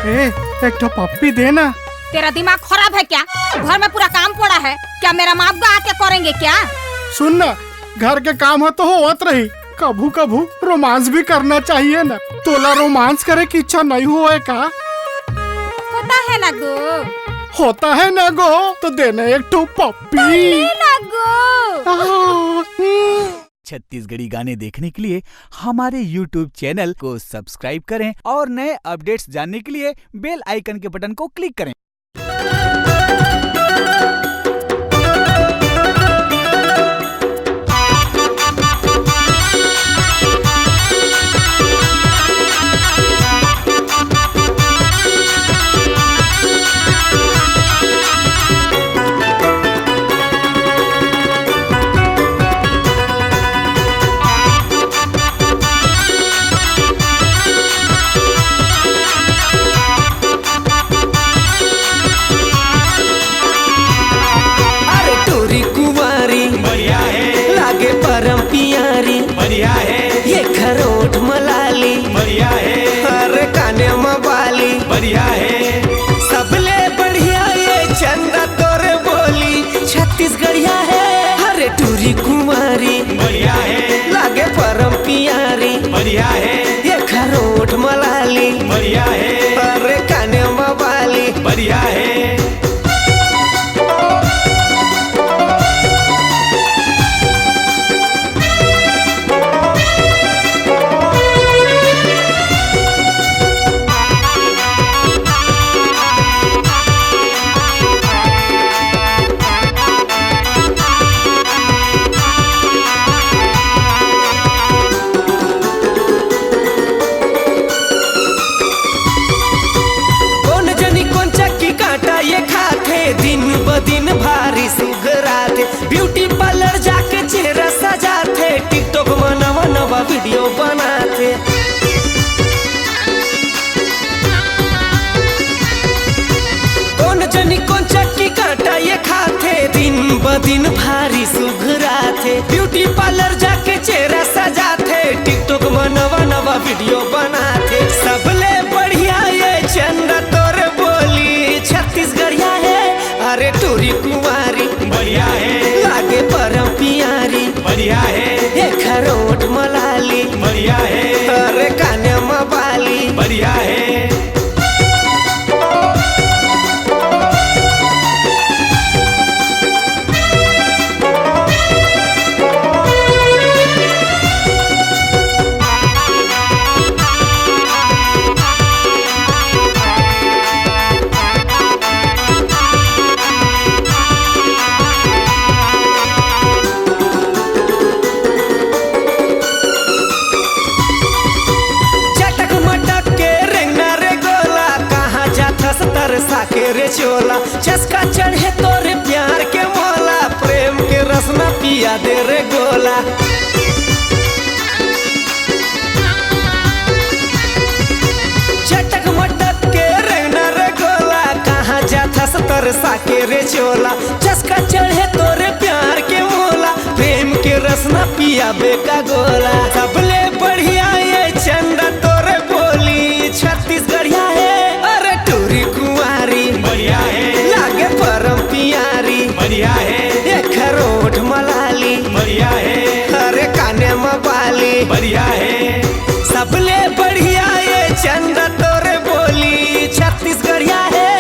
एक तो पप्पी देना। तेरा दिमाग खराब है क्या? घर में पूरा काम पड़ा है, क्या मेरा माँ बाप आके करेंगे क्या? सुन ना, घर के काम हो तो होत रही, कभू कभू रोमांस भी करना चाहिए ना। तोला रोमांस करे की इच्छा नहीं हुआ का? होता है ना गो। होता है ना गो, तो देना एक तो पप्पी ना गो। छत्तीसगढ़ी गाने देखने के लिए हमारे YouTube चैनल को सब्सक्राइब करें और नए अपडेट्स जानने के लिए बेल आइकन के बटन को क्लिक करें। बढ़िया है ये खरोट मलाली, बढ़िया है हर काने मवाली, बढ़िया है सबले बढ़िया ये चंदा तोरे बोली छत्तीसगढ़िया है। हरे टूरी कुमारी, बढ़िया है लागे परम पियारी, बढ़िया है ये खरोट मलाली, बढ़िया है हर काने मवाली, बढ़िया है। दिन भारी सुघराते ब्यूटी पार्लर जाके चेहरा सजाते, टिकटॉक में नवा नवा वीडियो बनाते। कौन जनी कौन चक्की काटा ये खाते, दिन ब दिन भारी सुघराते ब्यूटी पार्लर जाके चेहरा सजाते, टिकटॉक में नवा नवा वीडियो बनाते। सबले बढ़िया ये चंदा तोरे बोली छत्तीसगढ़िया है। अरे टूरी कुमारी, बढ़िया है लागे परम पियारी, बढ़िया है ये खरोट मलाली, बढ़िया है अरे काने मवाली, बढ़िया है। रे चोला चस्का चढ़े तोरे प्यार के मोला, प्रेम के रसना पिया दे रे गोला। चटक मटक के रहना रे गोला, कहाँ जाता तरसा के रे चोला, चस्का चढ़े तोरे प्यार के मोला, प्रेम के रसना पिया बेका गोला। सबले बढ़िया ये चंदा तोरे बोली छत्तीसगढ़िया है। अरे टूरी कुंवारी, बढ़िया है लागे परम पियारी, बढ़िया है ये खरोट मलाली, बढ़िया है हरे काने मवाली, बढ़िया है सबले बढ़िया ये चंदा तोरे बोली छत्तीसगढ़िया है।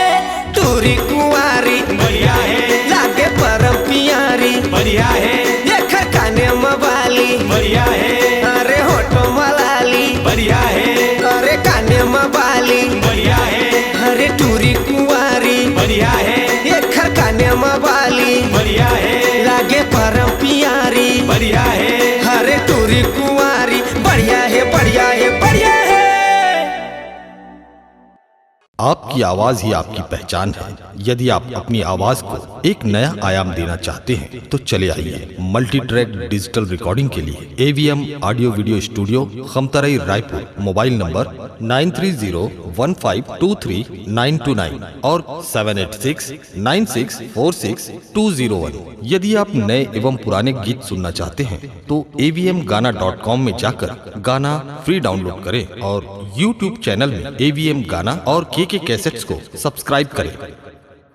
टूरी कुंवारी, बढ़िया है लागे परम पियारी, बढ़िया है ये खर काने मवाली, बढ़िया है अरे होठो मलाली, बढ़िया है अरे काने मवाली, बढ़िया है हरे टूरी कुंवारी, बढ़िया है ये खर काने मवाली, बढ़िया है लागे परम पियारी, बढ़िया है हरे टूरी कुंवारी, बढ़िया है बढ़िया है बढ़िया है। आपकी आवाज ही आपकी पहचान है। यदि आप अपनी आवाज को एक नया आयाम देना चाहते हैं तो चले आइए मल्टी ट्रैक डिजिटल रिकॉर्डिंग के लिए AVM audio video studio Khamtarai Raipur. Mobile number 9301523929 और 7869646201। यदि आप नए एवं पुराने गीत सुनना चाहते हैं तो avmgana.com में जाकर गाना फ्री डाउनलोड करें और YouTube चैनल में AVM गाना और K AK कैसेट्स को सब्सक्राइब करें।